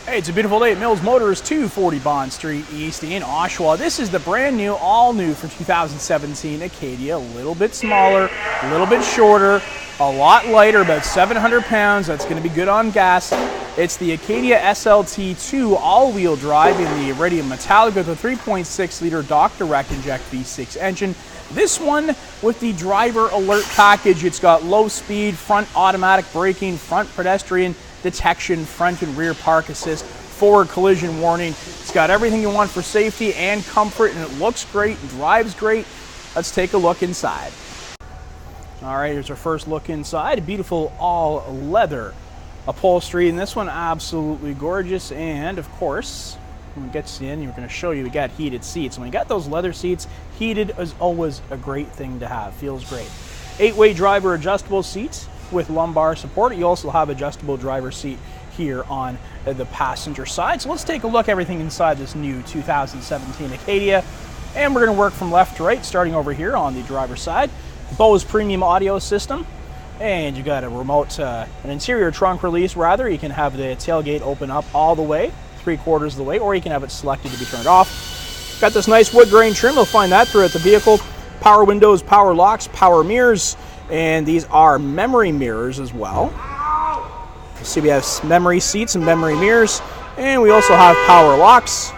Hey, it's a beautiful day at Mills Motors, 240 Bond Street East in Oshawa. This is the brand new, all new for 2017 Acadia. A little bit smaller, a little bit shorter, a lot lighter, about 700 pounds. That's going to be good on gas. It's the Acadia SLT2 all-wheel drive in the iridium metallic with a 3.6 liter direct inject V6 engine. This one with the driver alert package. It's got low speed, front automatic braking, front pedestrian detection, front and rear park assist, forward collision warning. It's got everything you want for safety and comfort, and it looks great and drives great. Let's take a look inside. All right, here's our first look inside. Beautiful all leather upholstery, and this one absolutely gorgeous. And of course, when it gets in, we're going to show you we got heated seats. When you got those leather seats, heated is always a great thing to have. Feels great. 8-way driver adjustable seats with lumbar support. You also have adjustable driver seat here on the passenger side. So let's take a look at everything inside this new 2017 Acadia. And we're going to work from left to right, starting over here on the driver's side. Bose premium audio system. And you got a remote, an interior trunk release rather. You can have the tailgate open up all the way, 3/4 of the way, or you can have it selected to be turned off. Got this nice wood grain trim. You'll find that throughout the vehicle. Power windows, power locks, power mirrors. And these are memory mirrors as well. You see we have memory seats and memory mirrors. And we also have power locks.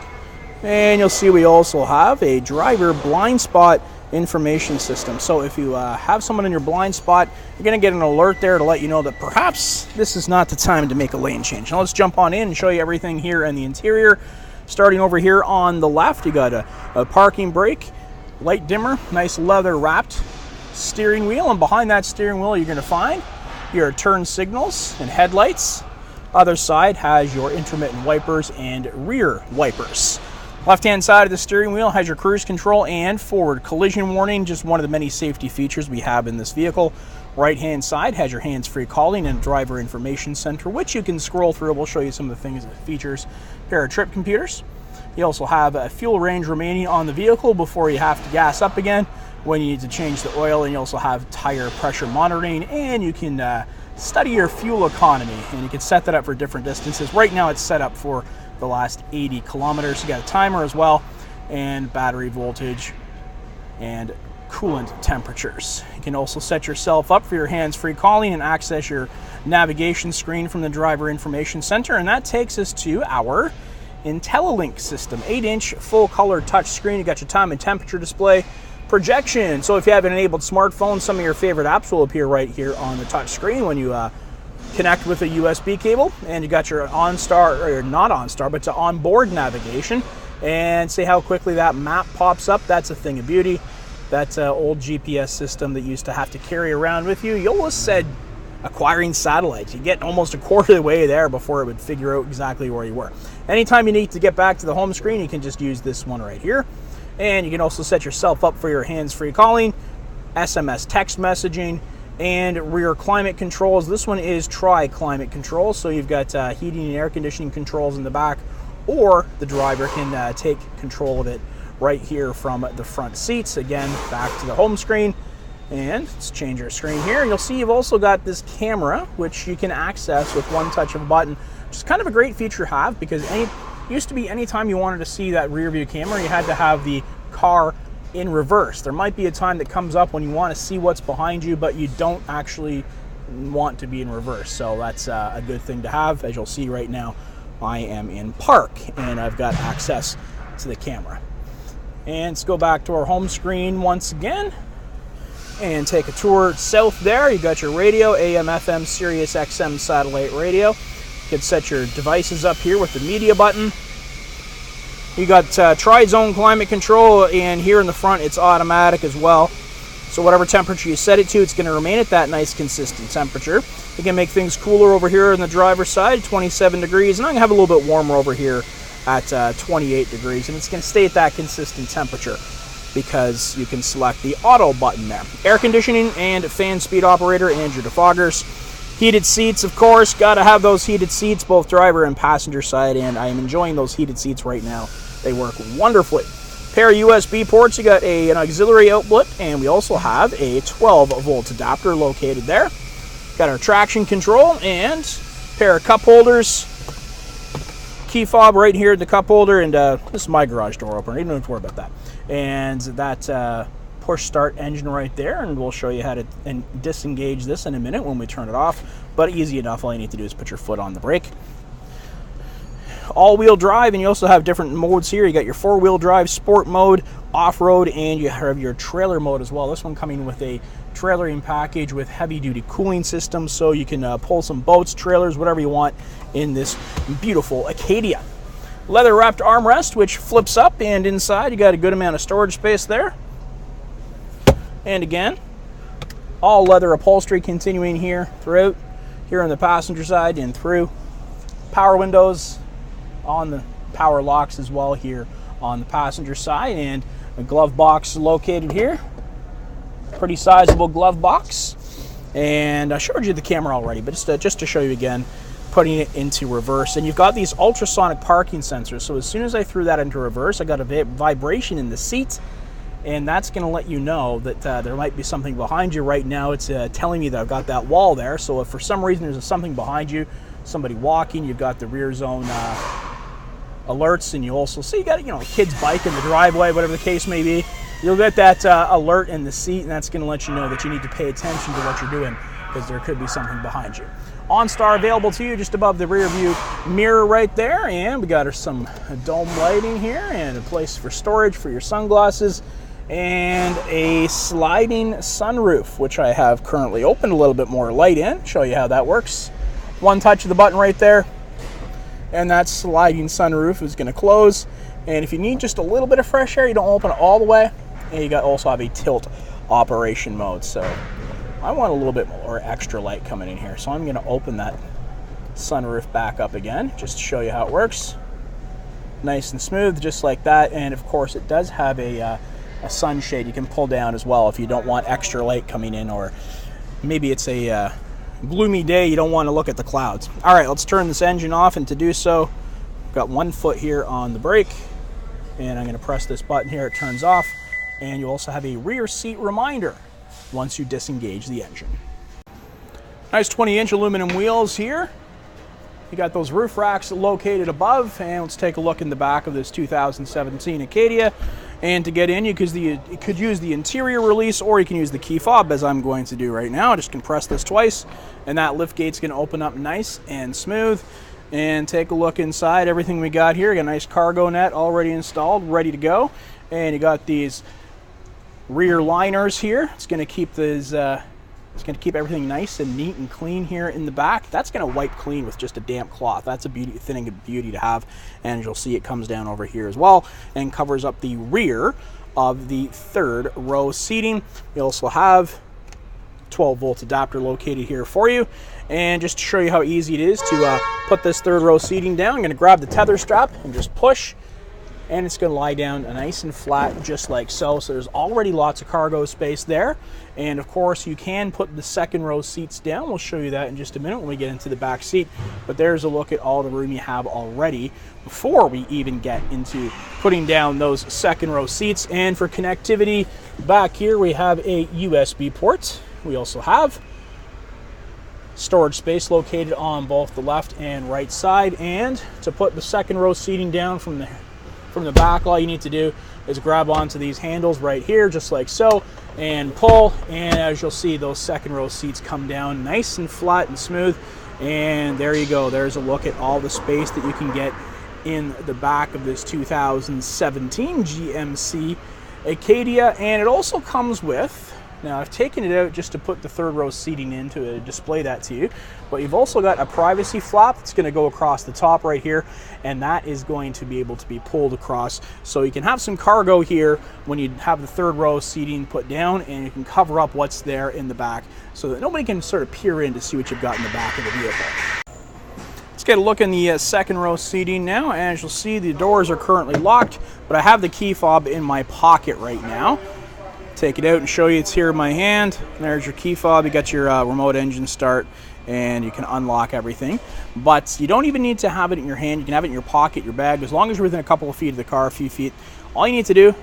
And you'll see we also have a driver blind spot information system. So if you have someone in your blind spot, you're going to get an alert there to let you know that perhaps this is not the time to make a lane change. Now let's jump on in and show you everything here in the interior. Starting over here on the left, you got a parking brake, light dimmer, nice leather wrapped steering wheel, and behind that steering wheel you're going to find your turn signals and headlights. Other side has your intermittent wipers and rear wipers. Left hand side of the steering wheel has your cruise control and forward collision warning, just one of the many safety features we have in this vehicle. Right hand side has your hands-free calling and driver information center, which you can scroll through. We'll show you some of the things it features. Pair of trip computers. You also have a fuel range remaining on the vehicle before you have to gas up again when you need to change the oil, and you also have tire pressure monitoring, and you can study your fuel economy, and you can set that up for different distances. Right now it's set up for the last 80 kilometers. You got a timer as well, and battery voltage and coolant temperatures. You can also set yourself up for your hands-free calling and access your navigation screen from the driver information center, and that takes us to our IntelliLink system. 8-inch full color touch screen. You got your time and temperature display, projection. So if you have an enabled smartphone, some of your favorite apps will appear right here on the touch screen when you connect with a USB cable. And you got your OnStar, or not OnStar, but to onboard navigation. And see how quickly that map pops up. That's a thing of beauty. That old GPS system that you used to have to carry around with you. You almost said acquiring satellites. You get almost a quarter of the way there before it would figure out exactly where you were. Anytime you need to get back to the home screen, you can just use this one right here. And you can also set yourself up for your hands-free calling, SMS text messaging, and rear climate controls. This one is tri-climate control, so you've got heating and air conditioning controls in the back, or the driver can take control of it right here from the front seats. Again, back to the home screen. And let's change our screen here. You'll see you've also got this camera, which you can access with one touch of a button, which is kind of a great feature to have, because used to be anytime you wanted to see that rear view camera, you had to have the car in reverse. There might be a time that comes up when you want to see what's behind you, but you don't actually want to be in reverse. So that's a good thing to have. As you'll see right now, I am in park and I've got access to the camera. And let's go back to our home screen once again and take a tour south there. You got your radio, AM, FM, Sirius XM satellite radio. You can set your devices up here with the media button. You got tri-zone climate control, and here in the front it's automatic as well. So whatever temperature you set it to, it's going to remain at that nice consistent temperature. You can make things cooler over here on the driver's side, 27 degrees, and I'm going to have a little bit warmer over here at 28 degrees, and it's going to stay at that consistent temperature because you can select the auto button there. Air conditioning and fan speed operator and your defoggers. Heated seats, of course, got to have those heated seats, both driver and passenger side, and I am enjoying those heated seats right now. They work wonderfully. Pair of USB ports, you got an auxiliary outlet, and we also have a 12-volt adapter located there. Got our traction control and pair of cup holders. key fob right here in the cup holder, and this is my garage door opener. You don't have to worry about that. And that push start engine right there, and we'll show you how to disengage this in a minute when we turn it off. But easy enough. All you need to do is put your foot on the brake. All-wheel drive, and you also have different modes here. You got your four-wheel drive, sport mode, off-road, and you have your trailer mode as well. This one coming with a trailering package with heavy-duty cooling system, so you can pull some boats, trailers, whatever you want in this beautiful Acadia. Leather-wrapped armrest, which flips up, and inside you got a good amount of storage space there. And again, all leather upholstery continuing here throughout, here on the passenger side and through. Power windows on the power locks as well here on the passenger side, and a glove box located here. Pretty sizable glove box. And I showed you the camera already, but just to show you again, putting it into reverse. And you've got these ultrasonic parking sensors. So as soon as I threw that into reverse, I got a vibration in the seat, and that's going to let you know that there might be something behind you. Right now it's telling me that I've got that wall there. So if for some reason there's something behind you, somebody walking, you've got the rear zone alerts, and you also see you got, you know, a kid's bike in the driveway, whatever the case may be. You'll get that alert in the seat, and that's going to let you know that you need to pay attention to what you're doing, because there could be something behind you. OnStar available to you just above the rear view mirror right there, and we got some dome lighting here, and a place for storage for your sunglasses, and a sliding sunroof, which I have currently opened, a little bit more light in. Show you how that works. One touch of the button right there, and that sliding sunroof is going to close. And if you need just a little bit of fresh air, you don't open it all the way. And you also have a tilt operation mode. So I want a little bit more extra light coming in here. So I'm going to open that sunroof back up again, just to show you how it works. Nice and smooth, just like that. And of course, it does have a sunshade you can pull down as well if you don't want extra light coming in, or maybe it's a gloomy day, you don't want to look at the clouds. All right, let's turn this engine off, and to do so, I've got one foot here on the brake, and I'm going to press this button here. It turns off, and you also have a rear seat reminder once you disengage the engine. Nice 20-inch aluminum wheels here. You got those roof racks located above, and let's take a look in the back of this 2017 Acadia. And to get in, you could use the interior release, or you can use the key fob, as I'm going to do right now. Just compress this twice, and that lift gate's going to open up nice and smooth. And take a look inside. Everything we got here, got a nice cargo net already installed, ready to go. And you got these rear liners here. It's going to keep these. It's going to keep everything nice and neat and clean here in the back. That's going to wipe clean with just a damp cloth. That's a thing of beauty to have. And you'll see it comes down over here as well and covers up the rear of the third row seating. You also have 12-volt adapter located here for you. And just to show you how easy it is to put this third row seating down, I'm going to grab the tether strap and just push, and it's going to lie down nice and flat, just like so. So there's already lots of cargo space there. And of course, you can put the second row seats down. We'll show you that in just a minute when we get into the back seat. But there's a look at all the room you have already before we even get into putting down those second row seats. And for connectivity, back here we have a USB port. We also have storage space located on both the left and right side. And to put the second row seating down from the back, all you need to do is grab onto these handles right here, just like so, and pull, and as you'll see, those second row seats come down nice and flat and smooth. And there you go. There's a look at all the space that you can get in the back of this 2017 GMC Acadia. And it also comes with, now I've taken it out just to put the third row seating in to display that to you, but you've also got a privacy flap that's going to go across the top right here, and that is going to be able to be pulled across, so you can have some cargo here when you have the third row seating put down, and you can cover up what's there in the back so that nobody can sort of peer in to see what you've got in the back of the vehicle. Let's get a look in the second row seating now. As you'll see, the doors are currently locked, but I have the key fob in my pocket right now. Take it out and show you. It's here in my hand. There's your key fob. You got your remote engine start, and you can unlock everything. But you don't even need to have it in your hand. You can have it in your pocket, your bag, as long as you're within a couple of feet of the car, a few feet. All you need to do,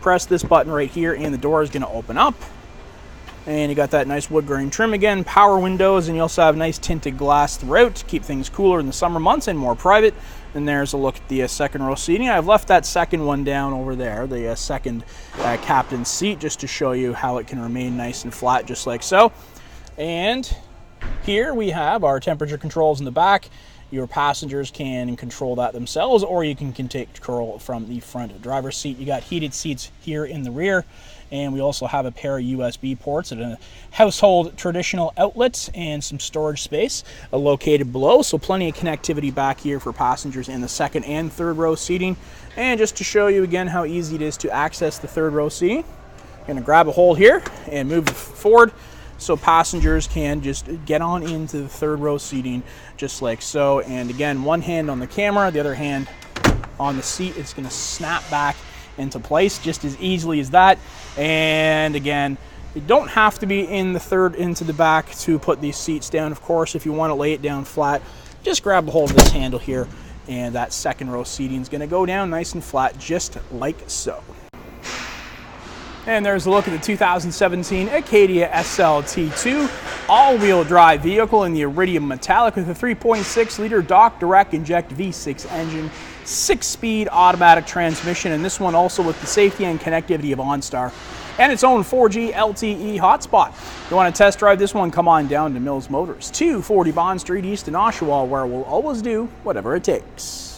press this button right here, and the door is going to open up. And you got that nice wood grain trim again, power windows, and you also have nice tinted glass throughout to keep things cooler in the summer months and more private. And there's a look at the second row seating. I've left that second one down over there, the second captain's seat, just to show you how it can remain nice and flat, just like so. And here we have our temperature controls in the back. Your passengers can control that themselves, or you can take control from the front driver's seat. You got heated seats here in the rear, and we also have a pair of USB ports and a household traditional outlets and some storage space located below. So plenty of connectivity back here for passengers in the second and third row seating. And just to show you again how easy it is to access the third row seating, I'm going to grab a hold here and move it forward, so passengers can just get on into the third row seating just like so. And again, one hand on the camera, the other hand on the seat. It's going to snap back into place just as easily as that. And again, you don't have to be in the third into the back to put these seats down. Of course, if you want to lay it down flat, just grab a hold of this handle here, and that second row seating is going to go down nice and flat just like so. And there's a look at the 2017 Acadia SLT2 all-wheel drive vehicle in the iridium metallic with a 3.6-liter Dock Direct Inject V6 engine, 6-speed automatic transmission, and this one also with the safety and connectivity of OnStar and its own 4G LTE hotspot. If you want to test drive this one, come on down to Mills Motors, 240 Bond Street East in Oshawa, where we'll always do whatever it takes.